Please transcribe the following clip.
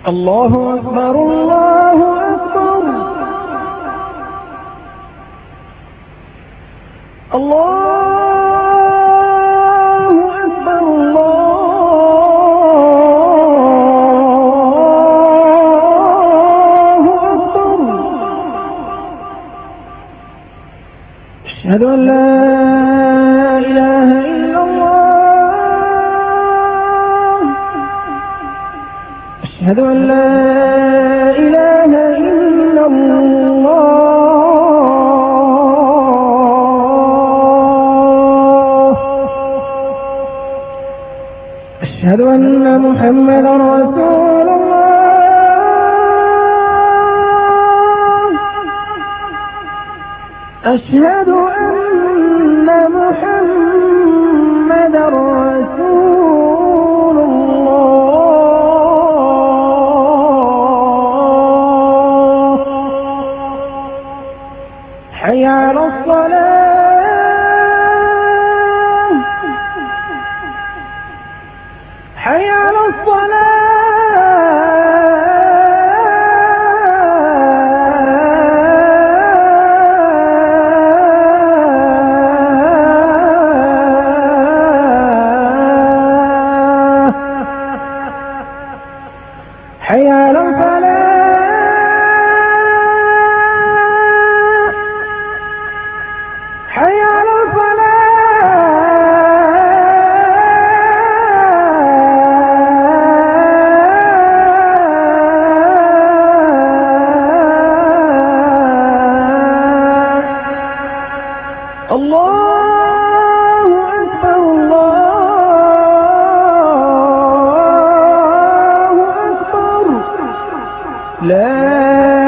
الله أكبر الله أكبر الله أكبر الله أكبر. أشهد أن لا إله إلا الله. أشهد أن لا إله إلا الله. أشهد أن محمدا رسول الله. أشهد أن محمدا رسول الله. حي على الصلاة. حي على الصلاة. حي على الفلاح. حي على الفلاح. الله أكبر الله أكبر. لا